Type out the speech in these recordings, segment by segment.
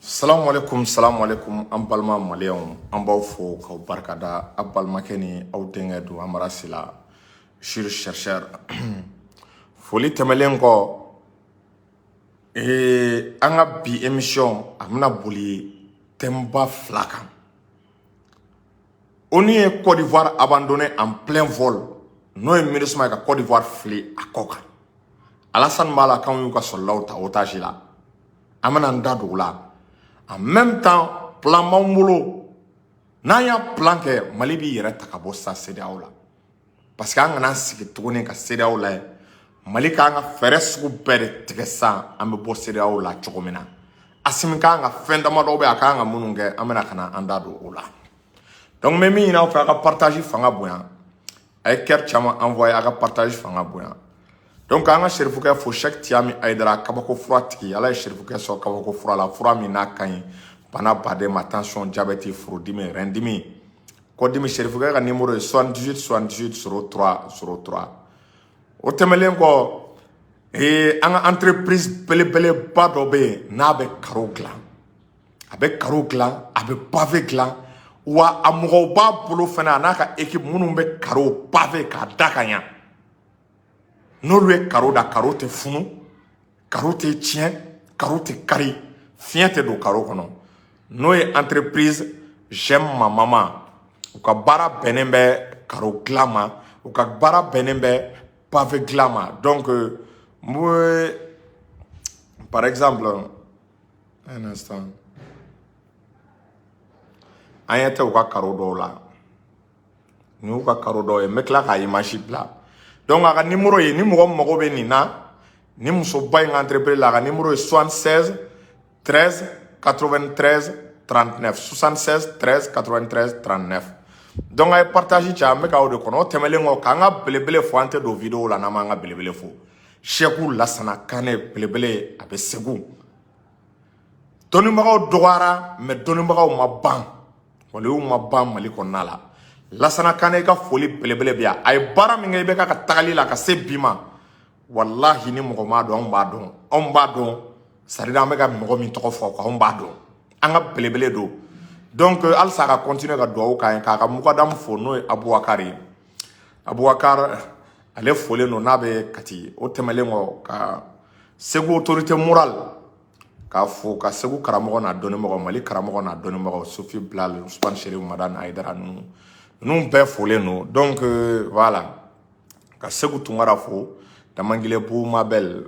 Salam alaikum an balima maliyɛnw an b'aw fo k'aw barikada a balimakɛ ni aw denkɛ don Amara Sila Jure chercheur foli tɛmɛlen kɔ an ka bi émission a bɛna boli thème ba 2 kan. ONU ye Côte d'Ivoire abandonné en plein vol n'o ye MINUSMA ka Côte d'Ivoire fili a kɔ kan. Alassane b'a la k'anw y'u ka soldaw ta otage la an bɛna an da don o la. En même temps, plan b'anw bolo n'an y'a plan kɛ Mali b'i yɛrɛ ta ka bɔ sa CEDEAO la parce que an kana sigi tuguni ka CEDEAO la Mali k'an ka fɛɛrɛ sugu bɛɛ de tigɛ san an bɛ bɔ CEDEAO la cogo min na. Assimi k'an ka fɛn damadɔ bɛ a k'an ka minnu kɛ an bɛna ka na an da don o la. Donc n bɛ min ɲini aw fɛ a ka partage fanga bonya a ye cœur caman envoyé a ka partage fanga bonya. Donc an ka Serifukɛ fo Cheikh Tiyami Ayidara kabako fura tigi ala ye Serifukɛ sɔn kabako fura la fura min n'a ka ɲi bana baden ma tension diabète furudimi rein dimi kɔdimi Serifukɛ ka numéro ye 78 78 03 03. O tɛmɛlen kɔ an ka entreprise belebeleba dɔ bɛ yen n'a bɛ carreau dilan a bɛ carreau dilan a bɛ pavé dilan wa a mɔgɔw b'a bolo fana a n'a ka équipe minnu bɛ carreau pavé k'a da ka ɲa. N'olu ye carreau da carreau tɛ funu carreau tɛ tiɲɛ carreau tɛ kari fiɲɛ tɛ don carreau kɔnɔ n'o ye entreprise J'aime ma maman u ka baara bɛnnen bɛ carreau dilan ma u ka baara bɛnnen bɛ pavé dilan ma. Donc par exemple un instant an ɲɛ tɛ u ka carreau dɔw la ni y'u ka carreau dɔw ye n bɛ tila k'a image bila. Donc a ka numéro ye ni mɔgɔ mago bɛ nin na ni musoba in ka entreprise la a ka numéro ye 76 13 93 39 76 13 93 39. Donc a ye partage cɛ an bɛ k'aw de kɔnɔ o tɛmɛlen kɔ k'an ka belebele fo an tɛ don vidéo la n'an m'an ka belebele fo. Cheikh Lassana Kane belebele a bɛ Segu. Dɔnnibagaw dɔgɔyara mais dɔnnibagaw ma ban waliyu ma ban Mali kɔnɔna la. Lassana Kane ka foli belebele bi a ye baara min kɛ i bɛ ka tagali la ka se bi ma wallahi ni mɔgɔ m'a dɔn anw b'a dɔn c'est-à-dire an bɛ ka mɔgɔ min tɔgɔ fɔ anw b'a dɔn an ka belebele don. Donc halisa a ka continuer ka dugawu k'an ye k'a ka mukadamu fo n'o ye Abubakar ye. Abubakar ale folen don n'a bɛ Kati o tɛmɛlen kɔ ka Segu autorité morale k'a fo ka Segu karamɔgɔ n'a dɔnnibagaw Mali karamɔgɔ n'a dɔnnibagaw Sophie Bilal Ousmane Chérif Madane Ayidara ninnu bɛɛ folen don. Donc voilà ka Segu Tunkara fo Damangile Bou Mabel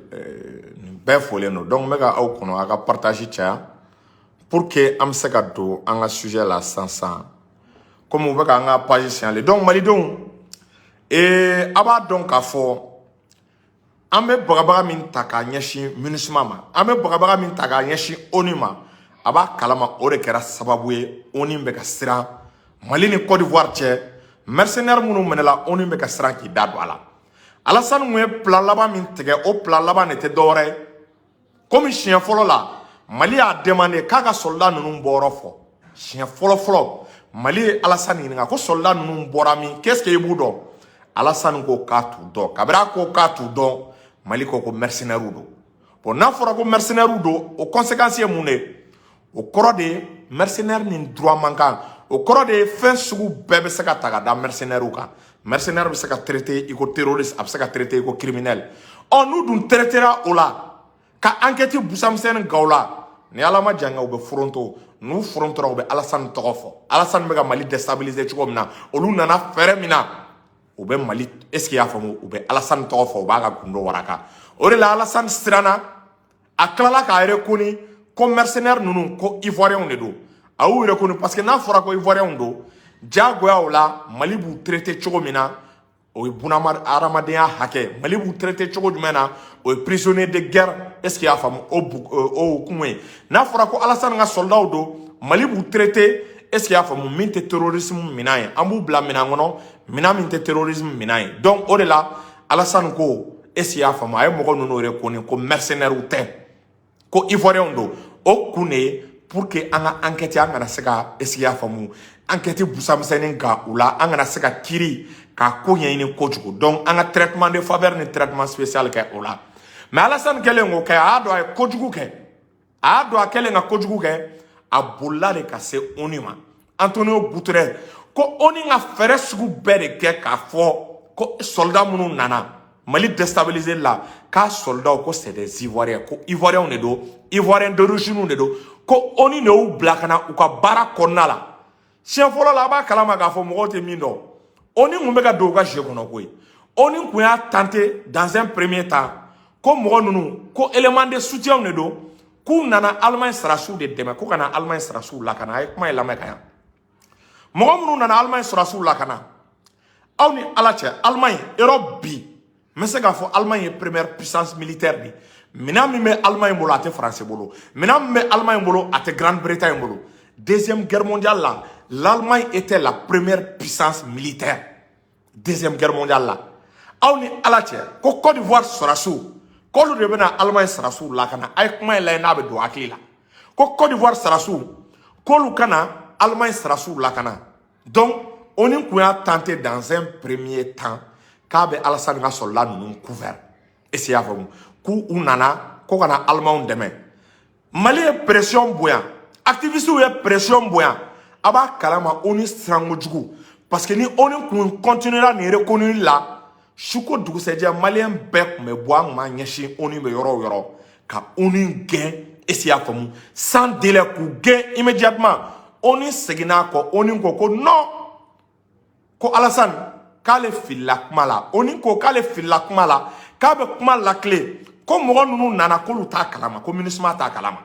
nin bɛɛ folen don. Donc n bɛ ka aw kɔnɔ a ka partage caya pour que an bɛ se ka don an ka sujet la sisan comme u bɛ ka an ka page signalé. Donc malidenw a b'a dɔn k'a fɔ an bɛ bagabaga min ta k'a ɲɛsin MINUSMA ma an bɛ bagabaga min ta k'a ɲɛsin ONU ma a b'a kalama o de kɛra sababu ye ONU bɛ ka siran Mali ni Côte d'Ivoire cɛ mercenaires minnu minɛla ONU bɛ ka siran k'i da don a la. Alassane kun ye plan laban min tigɛ o plan laban de tɛ dɔwɛrɛ ye komi siɲɛ fɔlɔ la Mali y'a demandé k'a ka soldat ninnu bɔyɔrɔ fɔ siɲɛ fɔlɔ Mali ye Alassane ɲininka ko soldat ninnu bɔra min qu'est-ce que i b'u dɔn Alassane ko k'a t'u dɔn kabini a ko k'a t'u dɔn Mali ko mercenaires don. Bon n'a fɔra ko mercenaires don o conséquence ye mun de o kɔrɔ de ye mercenaire ni droit man kan o kɔrɔ de ye fɛn sugu bɛɛ bɛ se ka ta ka da mercenaires kan. Mercenaire bɛ se ka traiter i ko terroriste a bɛ se ka traiter i ko criminel. N'u dun traitera o la ka enquête busamisɛnnin gaw la ni Ala ma jan kɛ u bɛ foronto n'u forontora u bɛ Alassane tɔgɔ fɔ Alassane bɛ ka Mali déstabiliser cogo min na olu nana fɛɛrɛ min na u bɛ Mali est-ce que y'a faamu u bɛ Alassane tɔgɔ fɔ u b'a ka gundo waraka o de la Alassane siranna a tilala k'a reconu ko mercenaires ninnu ko ivoiriens de don a y'u reconu parce que n'a fɔra ko ivoiriens don diyagoya o la Mali b'u traiter cogo min na o ye bunahadamadenya hakɛ Mali b'u traiter cogo jumɛn na o ye prisonnier de guerre est-ce que y'a faamu o hukumu ye n'a fɔra ko Alassane ka soldats don Mali b'u traiter est-ce que y'a faamu min tɛ terrorisme minan ye an b'u bila minan kɔnɔ minan min tɛ terrorisme minan ye. Donc o de la Alassane ko est-ce que y'a faamu a ye mɔgɔ ninnu reconu ko mercenaires tɛ ko ivoiriens don o kun de ye pour que an ka enquête an kana se ka est-ce que y'a faamu enquête boussamiseni ka oula angana seka kiri ka ko ɲɛɲini kojugu donc an ka traitement de faveur ni traitement spécial kɛ o la mais Alassane kɛlen k'o kɛ a y'a dɔn a ye kojugu kɛ a y'a dɔn a kɛlen ka kojugu kɛ a bolila de ka se ONU ma Antonio Guterres ko ONU ka fɛɛrɛ sugu bɛɛ de kɛ k'a fɔ ko soldat minnu nana Mali déstabiliser la k'a soldat ko c'est des Ivoiriens ko Ivoiriens de don Ivoiriens d'origine de don ko ONU de y'u bila ka na u ka baara kɔnɔna la siɲɛ fɔlɔ la a b'a kalama k'a fɔ mɔgɔw tɛ min dɔn ONU kun bɛ ka don u ka jeu kɔnɔ koyi ONU kun y'a tenté dans un premier temps ko mɔgɔ ninnu ko élément de soutien de don k'u nana Allemagne sɔrɔsiw de dɛmɛ ko ka na Allemagne sɔrɔsiw lakana a ye kuma in lamɛn ka yan mɔgɔ minnu nana Allemagne sɔrɔsiw lakana aw ni Ala cɛ Allemagne Europe bi n bɛ se k'a fɔ Allemagne ye première puissance militaire de minɛn min bɛ Allemagne bolo a tɛ France bolo minɛn min bɛ Allemagne bolo a tɛ Grande-Bretagne bolo deuxième guerre mondiale là l'Allemagne était la première puissance militaire deuxième guerre mondiale là aw ni Ala cɛ ko Côte d'Ivoire sɔrɔsiw k'olu de bɛna Allemagne sɔrɔsiw lakana a ye kuma in lajɛ n'a bɛ don hakili la ko Côte d'Ivoire sɔrɔsiw k'olu kana Allemagne sɔrɔsiw lakana donc ONU kun y'a tenté dans un premier temps k'a bɛ Alassane ka soldat ninnu couvert est-ce que y'a faamu k'u nana ko kana Allemagne dɛmɛ Mali ye pression bonya activistes ye pression bonya a b'a kalama ONU siran kojugu parce que ni ONU kun continuera nin reconnu la suko dugusɛjɛ malien bɛɛ kun bɛ bɔ an kun b'a ɲɛsin ONU bɛ yɔrɔ o yɔrɔ ka ONU gɛn est-ce que y'a faamu sans délai k'u gɛn immédiatement ONU seginna kɔ ONU ko non ko Alassane k'ale filila kuma la ONU ko k'ale filila kuma la k'a bɛ kuma lakile ko mɔgɔ ninnu nana k'olu t'a kalama ko MINUSMA t'a kalama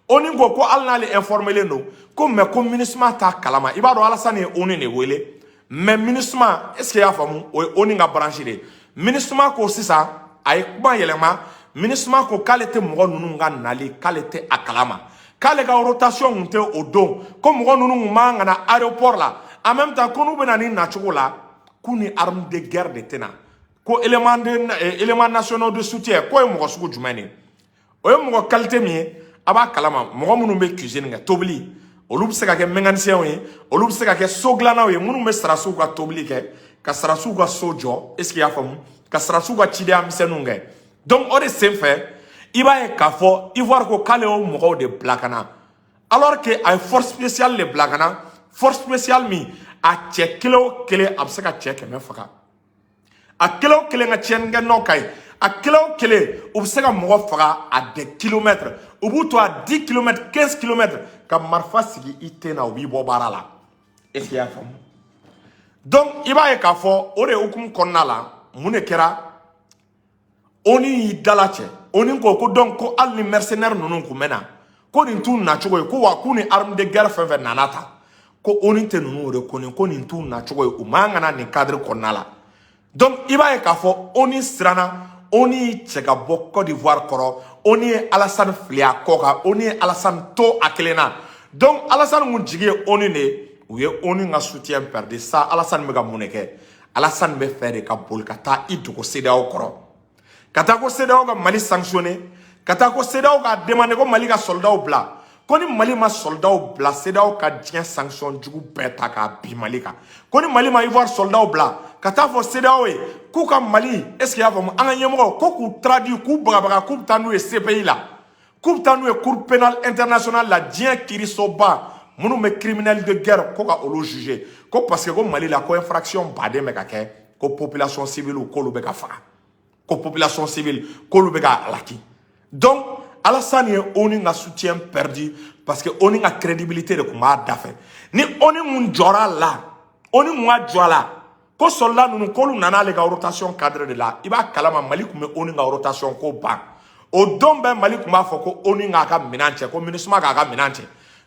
ONU ko hali n'ale informelen don ko mais ko MINUSMA t'a kalama i b'a dɔn Alassane ye ONU de wele mais MINUSMA est-ce que y'a faamu o ye ONU ka branche de ye MINUSMA ko sisan a ye kuma yɛlɛma MINUSMA ko k'ale tɛ mɔgɔ ninnu ka nali k'ale tɛ a kalama k'ale ka rotation kun tɛ o don ko mɔgɔ ninnu kun man ka na aéroport la en même temps ko n'u bɛ na ni nacogo la k'u ni arme de guerre de tɛ na ko éléments nationaux de soutien k'o ye mɔgɔ sugu jumɛn de o ye mɔgɔ qualité min ye a b'a kalama mɔgɔ minnu bɛ cuisine kɛ tobili olu bɛ se ka kɛ mécaniciens ye olu bɛ se ka kɛ so dilannaw ye minnu bɛ sɔrɔsiw ka tobili kɛ ka sɔrɔsiw ka so jɔ est-ce que y'a faamu ka sɔrɔsiw ka cidenya misɛnninw kɛ donc o de senfɛ i b'a ye k'a fɔ Ivoire ko k'ale y'o mɔgɔw de bila ka na alors que a ye force spéciale de bila ka na force spéciale min a cɛ kelen o kelen a bɛ se ka cɛ 100 faga a kelen o kelen ka tiɲɛnikɛ nɔ ka ɲi a kelen o kelen u bɛ se ka mɔgɔ faga à des kilomètres u b'u to à 10 kilomètres 15 kilomètres ka marifa sigi i ten na u b'i bɔ baara la est-ce que y'a faamu donc i b'a ye k'a fɔ o de hukumu kɔnɔna la mun de kɛra ONU y'i dala cɛ ONU ko donc ko hali ni mercenaires ninnu kun bɛ na ko nin t'u nacogo ye ko wa k'u ni arme de guerre fɛn fɛn nana ta ko ONU tɛ ninnu reconnu ko nin t'u nacogo ye u man ka na nin cadre kɔnɔna la donc i b'a ye k'a fɔ ONU siranna ONU y'i cɛ ka bɔ Côte d'Ivoire kɔrɔ ONU ye Alassane fili a kɔ kan ONU ye Alassane to a kelen na donc Alassane kun jigi ye ONU de ye u ye ONU ka soutien perdu sa Alassane bɛ ka mun de kɛ Alassane bɛ fɛ de ka boli ka taa i dogo CEDEAO kɔrɔ ka taa ko CEDEAO ka Mali sanctionner ka taa ko CEDEAO ka demander ko Mali ka soldats bila ko ni Mali ma soldats bila CEDEAO ka diɲɛ sanction jugu bɛɛ ta k'a bin Mali kan ko ni Mali ma Ivoire soldats bila ka taa fɔ CEDEAO ye k'u ka Mali est-ce que y'a faamu an ka ɲɛmɔgɔ ko k'u traduit k'u bagabaga k'u bɛ taa n'u ye CPI la k'u bɛ taa n'u ye cour pénale internationale la diɲɛ kiirisoba minnu bɛ criminel de guerre ko ka olu juger ko parce que ko Mali la ko infraction baden bɛ ka kɛ ko population civile k'olu bɛ ka faga ko population civile k'olu bɛ ka alaki donc Alassane ye ONU ka soutien perdu parce que ONU ka crédibilité de tun b'a dafɛ ni ONU mun jɔra la ONU mun ka jɔ a la ko soldat ninnu k'olu nana ale ka rotation cadre de la i b'a kalama Mali tun bɛ ONU ka rotation ko ban o don bɛɛ Mali tun b'a fɔ ko ONU k'a ka minɛn cɛ ko MINUSMA k'a ka minɛn cɛ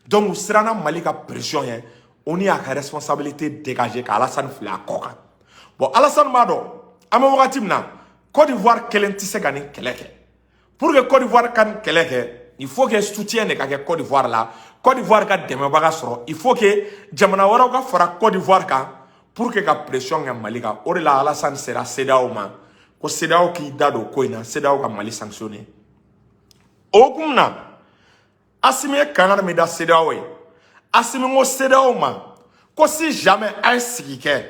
donc u siranna Mali ka pression ye ONU y'a ka responsabilité dégager ka Alassane fili a kɔ kan bon Alassane b'a dɔn an bɛ wagati min na Côte d'Ivoire kelen tɛ se ka nin kɛlɛ kɛ pour que Côte d'Ivoire ka nin kɛlɛ kɛ il faut que soutien de ka kɛ Côte d'Ivoire la Côte d'Ivoire ka dɛmɛbaga sɔrɔ il faut que jamana wɛrɛw ka fara Côte d'Ivoire kan pour que ka pression kɛ Mali kan o de la Alassane sera CEDEAO ma ko CEDEAO k'i da don ko in na CEDEAO ka Mali sanctionner o hukumu na Assimi ye kangari min da CEDEAO ye Assimi ko CEDEAO ma ko si jamais a sigi kɛ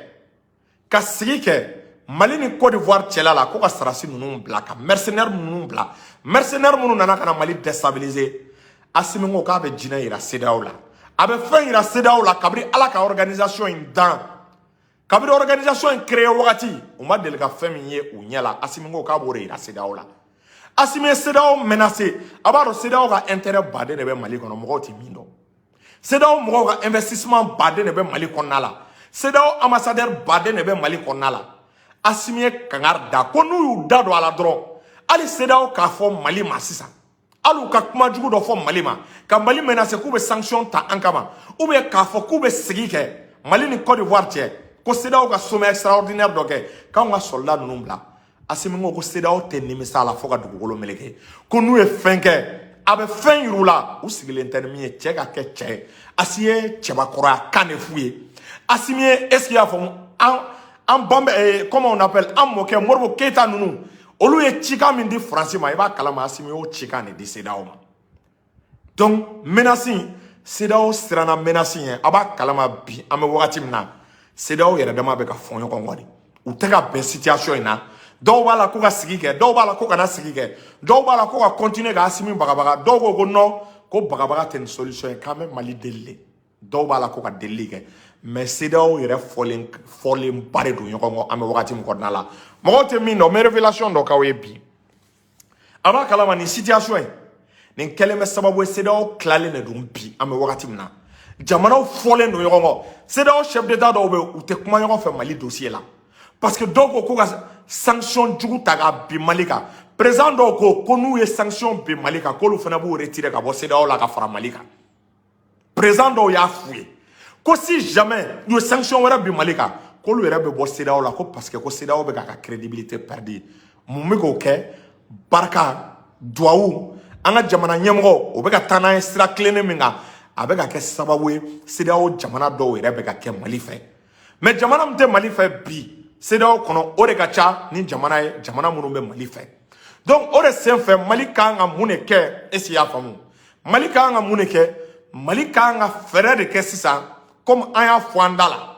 ka sigi kɛ Mali ni Côte d'Ivoire cɛla la ko ka sarasi ninnu bila ka mercenaire ninnu bila mercenaire minnu nana ka na Mali déstabiliser Assimi ko k'a bɛ jinɛ yira CEDEAO la a bɛ fɛn yira CEDEAO la kabiri Ala ka organisation in dan kabiri organisation in créé wagati u ma deli ka fɛn min ye u ɲɛ la Assimi ko k'a b'o de yira CEDEAO la Assimi ye CEDEAO menacé a b'a dɔn CEDEAO ka intérêt baden de bɛ Mali kɔnɔ mɔgɔw tɛ min dɔn CEDEAO mɔgɔw ka investissement baden de bɛ Mali kɔnɔna la CEDEAO ambassadeur baden de bɛ Mali kɔnɔna la Assimi ye kangari da ko n'u y'u da don a la dɔrɔn hali CEDEAO k'a fɔ Mali ma sisan hali u ka kuma jugu dɔ fɔ Mali ma ka Mali menacer k'u bɛ sanction ta an kama ou bien k'a fɔ k'u bɛ sigi kɛ Mali ni Côte d'Ivoire cɛ ko CEDEAO ka sommet extraordinaire dɔ kɛ k'anw ka soldat ninnu bila Assimi ko CEDEAO tɛ nimisa la fo ka dugukolo meleke ko n'u ye fɛn kɛ a bɛ fɛn yir'u la u sigilen tɛ ni min ye cɛ ka kɛ cɛ ye Asi ye cɛbakɔrɔya kan de f'u ye Assimi ye est-ce qu'il y'a faamu an banbɛ comment on appelle an mɔkɛ Modibo Keita ninnu olu ye cikan min di Faransi ma i b'a kalama Assimi y'o cikan de di CEDEAO ma donc menace CEDEAO siranna menace ye a b'a kalama bi an bɛ wagati min na CEDEAO yɛrɛ dama bɛ ka fɔ ɲɔgɔn kɔ de u tɛ ka bɛn situation in na dɔw b'a la ko ka sigi kɛ dɔw b'a la ko kana sigi kɛ dɔw b'a la ko ka continuer ka Assimi bagabaga dɔw ko non ko bagabaga tɛ nin solution ye k'an bɛ Mali deli dɔw b'a la ko ka delili kɛ mais CEDEAO yɛrɛ fɔlen ba de don ɲɔgɔn kɔ an bɛ wagati min kɔnɔna la mɔgɔw tɛ min dɔn mais révélation dɔ k'aw ye bi a b'a kalama nin situation in nin kɛlen bɛ sababu ye CEDEAO tilalen de don bi an bɛ wagati min na jamanaw fɔlen don ɲɔgɔn kɔ CEDEAO chef d'état dɔw bɛ u tɛ kuma ɲɔgɔn fɛ Mali dossier la parce que dɔw ko ka sanction jugu ta ka bin Mali kan président dɔw ko n'u ye sanction bin Mali kan k'olu fana b'u retirer ka bɔ CEDEAO la ka fara Mali kan président dɔw y'a f'u ye ko si jamais u ye sanction wɛrɛ bin Mali kan k'olu yɛrɛ bɛ bɔ CEDEAO la ko parce que ko CEDEAO bɛ k'a ka crédibilité perdre mun bɛ k'o kɛ barika duwawu an ka jamana ɲɛmɔgɔ o bɛ ka taa n'an ye sira tilennen min kan a bɛ ka kɛ sababu ye CEDEAO jamana dɔw yɛrɛ bɛ ka kɛ Mali fɛ mais jamana min tɛ Mali fɛ bi CEDEAO kɔnɔ o de ka ca ni jamana ye jamana minnu bɛ Mali fɛ donc o de senfɛ Mali kan ka mun de kɛ est-ce que y'a faamu Mali kan ka mun de kɛ Mali kan ka fɛɛrɛ de kɛ sisan comme an y'a fɔ an da la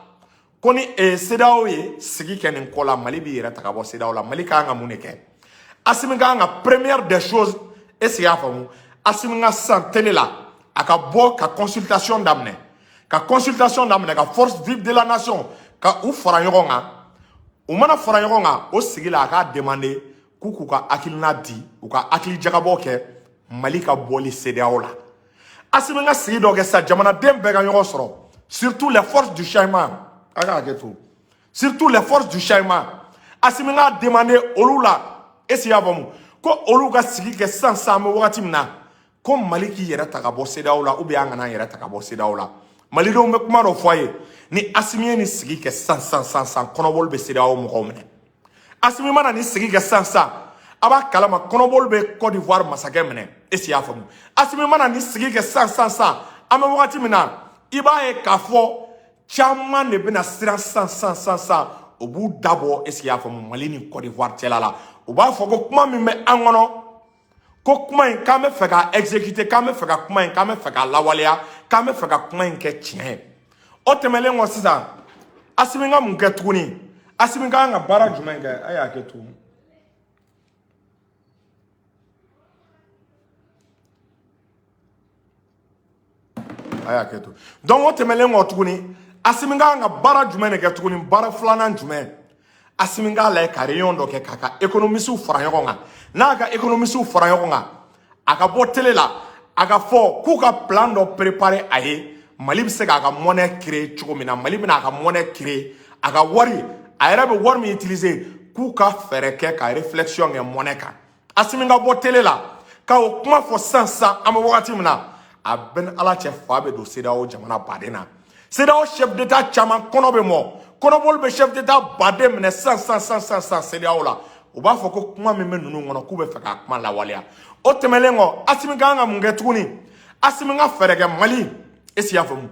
ko ni CEDEAO ye sigi kɛ nin ko la Mali b'i yɛrɛ ta ka bɔ CEDEAO la Mali kan ka mun de kɛ Assimi kan ka première des choses est-ce que y'a faamu Assimi ka sisan télé la a ka bɔ ka consultation daminɛ ka force vive de la nation ka u fara ɲɔgɔn kan u mana fara ɲɔgɔn kan o sigi la a k'a demander k'u ka hakilina di u ka hakili jagabɔ kɛ Mali ka bɔli CEDEAO la Assimi ka sigi dɔ kɛ sisan jamanaden bɛɛ ka ɲɔgɔn sɔrɔ surtout les forces du changement a ka hakɛ to surtout les forces du changement Assimi ka demander olu la est-ce que y'a faamu ko olu ka sigi kɛ sisan an bɛ wagati min na ko Mali k'i yɛrɛ ta ka bɔ CEDEAO la ou bien an kana an yɛrɛ ta ka bɔ CEDEAO la Malidenw bɛ kuma dɔ fɔ a ye ni Assimi ye nin sigi kɛ sisan kɔnɔbɔli bɛ CEDEAO mɔgɔw minɛ Assimi mana nin sigi kɛ sisan a b'a kalama kɔnɔbɔli bɛ Côte d'Ivoire masakɛ minɛ est-ce que y'a faamu Assimi mana nin sigi kɛ sisan an bɛ wagati min na i b'a ye k'a fɔ caman de bɛna siran sisan o b'u dabɔ est-ce que y'a faamu Mali ni Côte d'Ivoire cɛla la u b'a fɔ ko kuma min bɛ an kɔnɔ ko kuma in k'an bɛ fɛ ka exécuter k'an bɛ fɛ ka kuma in k'an bɛ fɛ ka lawaleya k'an bɛ fɛ ka kuma in kɛ tiɲɛ ye o tɛmɛlen kɔ sisan Assimi ka mun kɛ tuguni Assimi ka kan ka baara jumɛn kɛ a y'a kɛ tuguni a y'a kɛ to donc o tɛmɛlen kɔ tuguni Assimi ka kan ka baara jumɛn de kɛ tuguni baara filanan jumɛn Assimi k'a lajɛ ka réunion dɔ kɛ k'a ka économistes fara ɲɔgɔn kan n'a ka économistes fara ɲɔgɔn kan a ka bɔ télé la a ka fɔ k'u ka plan dɔ préparer a ye Mali bɛ se k'a ka monnaie créer cogo min na Mali bɛna a ka monnaie créer a ka wari a yɛrɛ bɛ wari min utiliser k'u ka fɛɛrɛ kɛ ka réflexion kɛ monnaie kan Assimi ka bɔ télé la ka o kuma fɔ sisan an bɛ wagati min na a bɛ ni Ala cɛ fa bɛ don CEDEAO jamana baden na CEDEAO chef d'état caman kɔnɔ bɛ mɔ kɔnɔbɔli bɛ chef d'état baden minɛ sisan CEDEAO la u b'a fɔ ko kuma min bɛ ninnu kɔnɔ k'u bɛ fɛ k'a kuma lawaleya o tɛmɛlen kɔ Assimi ka kan ka mun kɛ tuguni Assimi ka fɛɛrɛ kɛ Mali est-ce que y'a faamu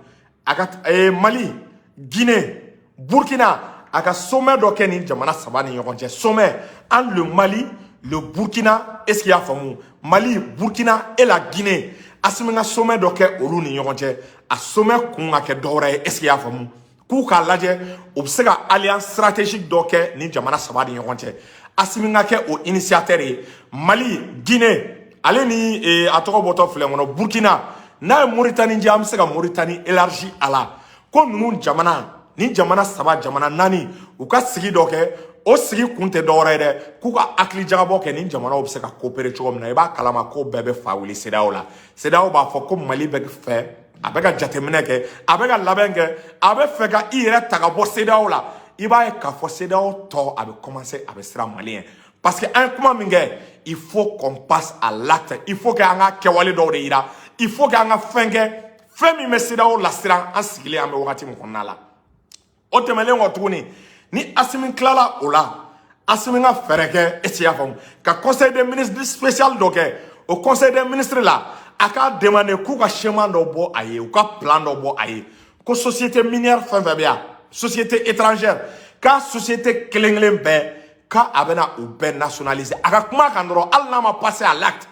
a ka Mali Guinée Burkina a ka sommet dɔ kɛ ni jamana saba ni ɲɔgɔn cɛ sommet entre le Mali le Burkina est-ce que y'a faamu Mali Burkina et la Guinée Assimi ka sommet dɔ kɛ olu ni ɲɔgɔn cɛ a sommet kun ka kɛ dɔ wɛrɛ ye est-ce que y'a faamu k'u k'a lajɛ u bɛ se ka alliance stratégique dɔ kɛ ni jamana saba ni ɲɔgɔn cɛ Assimi ka kɛ o initiateur ye Mali Guinée ale ni a tɔgɔ bɔtɔ filɛ kɔnɔ Burkina n'a ye Mauritanie jɛ an bɛ se ka Mauritanie élargi a la ko ninnu jamana ni jamana saba jamana naani u ka sigi dɔ kɛ o sigi kun tɛ dɔwɛrɛ ye dɛ k'u ka hakili jagabɔ kɛ ni jamanaw bɛ se ka coopérer cogo min na i b'a kalama ko bɛɛ bɛ fa wuli CEDEAO la CEDEAO b'a fɔ ko Mali bɛ fɛ a bɛ ka jateminɛ kɛ a bɛ ka labɛn kɛ a bɛ fɛ ka i yɛrɛ ta ka bɔ CEDEAO la i b'a ye k'a fɔ CEDEAO tɔ a bɛ commencer a bɛ siran maliyɛn parce que an ye kuma min kɛ il faut qu'on passe à l'acte il faut que an ka kɛwale dɔw de yira il faut que an ka fɛn kɛ fɛn min bɛ CEDEAO lasiran an sigilen an bɛ wagati min kɔnɔna la o tɛmɛnen kɔ tuguni ni Assimi tilala o la Assimi ka fɛɛrɛ kɛ est-ce que i y'a faamu ka conseil des ministres spécial dɔ kɛ o conseil des ministres la a k'a demander k'u ka schéma dɔ bɔ a ye u ka plan dɔ bɔ a ye ko société minière fɛn fɛn bɛ yan société étrangère k'a société kelen-kelen bɛɛ k'a a bɛna u bɛɛ nationaliser a ka kuma kan dɔrɔn hali n'a ma passer à l'acte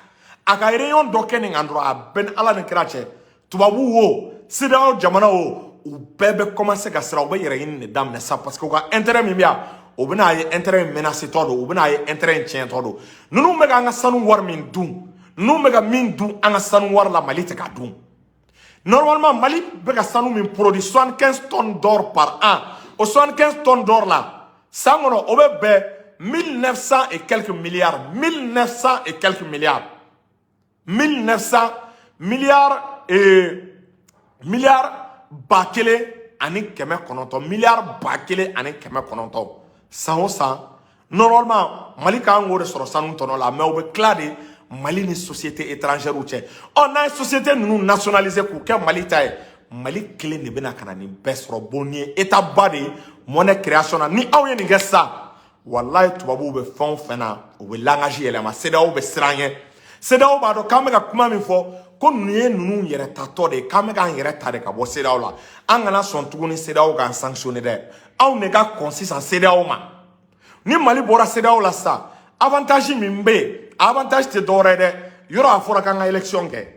a ka réunion dɔ kɛ nin kan dɔrɔn a bɛɛ ni Ala ni kira cɛ tubabu wo CEDEAO jamana wo u bɛɛ bɛ commencer ka siran u bɛ yɛrɛ ɲini de daminɛ sa parce que u ka intérêt min bɛ yan o bɛna ye intérêt in menacé tɔ don u bɛna ye intérêt in tiɲɛ tɔ don ninnu bɛ ka an ka sanu wari min dun ninnu bɛ ka min dun an ka sanu wari la Mali tɛ ka dun normalement Mali bɛ ka sanu min produit 75 tonnes d'or par an o 75 tonnes d'or la san kɔnɔ o bɛ bɛn 1900 et quelques milliards 1900 et quelques milliards 1900 milliards ba kelen ani kɛmɛ kɔnɔntɔn milliard ba kelen ani kɛmɛ kɔnɔntɔn san o san normalement Mali kan k'o de sɔrɔ sanu tɔnɔ la mais o bɛ tila de Mali ni société étrangère cɛ n'a ye société ninnu nationaliser k'u kɛ Mali ta ye Mali kelen de bɛna ka na nin bɛɛ sɔrɔ bon ni ye état ba de ye monnaie création na ni aw ye nin kɛ sisan walayi tubabuw bɛ fɛn o fɛn na u bɛ langage yɛlɛma CEDEAO bɛ siran ɲɛ CEDEAO b'a dɔn k'an bɛ ka kuma min fɔ ko ninnu ye ninnu yɛrɛ tatɔ de ye k'an bɛ k'an yɛrɛ ta de ka bɔ CEDEAO la an kana sɔn tuguni CEDEAO k'an sanctionner dɛ anw de ka kɔn sisan CEDEAO ma ni Mali bɔra CEDEAO la sisan avantage min bɛ yen avantage tɛ dɔwɛrɛ ye dɛ yɔrɔ a fɔra k'an ka élection kɛ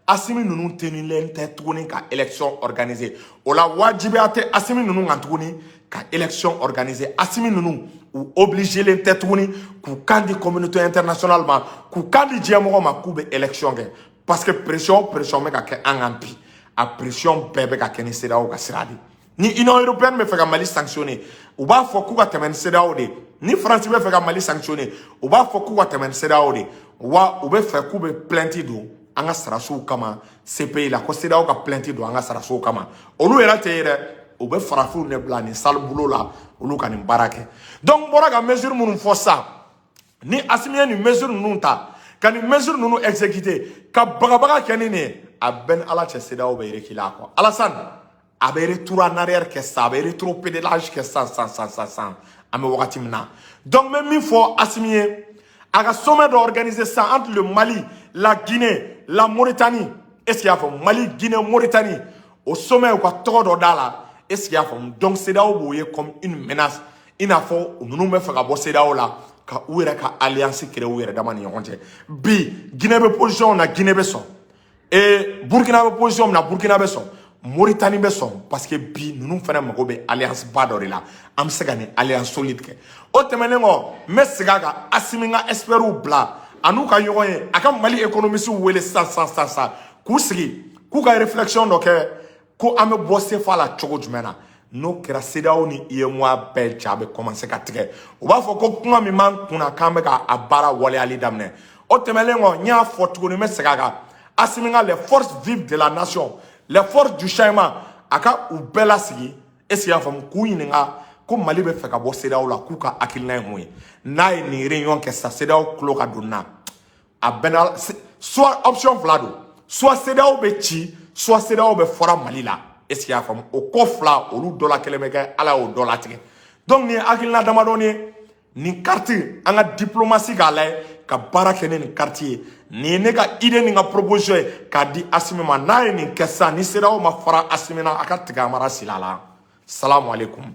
Assimi ninnu tenilen tɛ tuguni ka élection organiser o la wajibiya tɛ Assimi ninnu kan tuguni ka élection organiser Assimi ninnu u obligelen tɛ tuguni k'u kan di communauté internationale ma k'u kan di diɲɛmɔgɔ ma k'u bɛ élection kɛ parce que pression bɛ ka kɛ an kan bi a pression bɛɛ bɛ ka kɛ ni CEDEAO ka sira de ni Union européenne bɛ fɛ ka Mali sanctionner u b'a fɔ k'u ka tɛmɛ ni CEDEAO de ni France bɛ fɛ ka Mali sanctionner u b'a fɔ k'u ka tɛmɛ ni CEDEAO de wa u bɛ fɛ k'u bɛ plainte don an ka sarasiw kama CPI la ko CEDEAO ka plainte don an ka sarasiw kama olu yɛrɛ tɛ ye dɛ u bɛ farafinw de bila nin sale boulot la olu ka nin baara kɛ donc n bɔra ka mesure minnu fɔ sisan ni Assimi ye nin mesure ninnu ta ka nin mesure ninnu exécuter ka bagabaga kɛ ni nin ye a bɛɛ ni Ala cɛ CEDEAO bɛ reculer a kɔ Alassane a bɛ retour en arrière kɛ sisan a bɛ rétropédalage kɛ sisan an bɛ wagati min na donc n bɛ min fɔ Assimi ye a ka sommet dɔ organiser sisan entre le Mali la Guinée la Mauritanie est-ce qu'il y a faamu Mali Guinée Mauritanie o sommet u ka tɔgɔ dɔ d'a la est-ce qu'il y a faamu donc CEDEAO b'o ye comme une menace i n'a fɔ ninnu bɛ fɛ ka bɔ CEDEAO la ka u yɛrɛ ka alliance créer u yɛrɛ dama ni ɲɔgɔn cɛ bi Guinée bɛ position na Guinée bɛ sɔn Burkina bɛ position na Burkina bɛ sɔn Mauritanie bɛ sɔn parce que bi ninnu fana mago bɛ alliance ba dɔ de la an bɛ se ka nin alliance solide kɛ o tɛmɛnen kɔ n bɛ segin a kan Assimi ka experts bila a n'u ka ɲɔgɔn ye a ka Mali économistes wele sisan k'u sigi k'u ka réflexion dɔ kɛ ko an bɛ bɔ CFA la cogo jumɛn na n'o kɛra CEDEAO ni UEMOA bɛɛ ja bɛ commencer ka tigɛ u b'a fɔ ko kuma min b'an kunna k'an bɛ k'a baara waleyali daminɛ o tɛmɛnen kɔ n y'a fɔ tuguni n bɛ segin a kan Assimi ka les forces vives de la nation les forces du changement a ka u bɛɛ lasigi est-ce qu'il y'a faamu k'u ɲininka ko Mali bɛ fɛ ka bɔ CEDEAO la k'u ka hakilina ye mun ye n'a ye nin réunion kɛ sisan CEDEAO tulo ka don na a bɛɛ na soit option fila don soit CEDEAO bɛ ci soit CEDEAO bɛ fɔra Mali la est-ce qu'il y'a faamu o kɔ fila olu dɔ la kelen bɛ kɛ Ala y'o dɔ latigɛ donc nin ye hakilina damadɔni ye nin carte an ka diplomatie k'a lajɛ ka baara kɛ ni nin carte ye nin ye ne ka idée ni ka proposition ye k'a di Assimi ma n'a ye nin kɛ sisan ni CEDEAO ma fara Assimi na a ka tigɛ a mara sila la salamu aleykum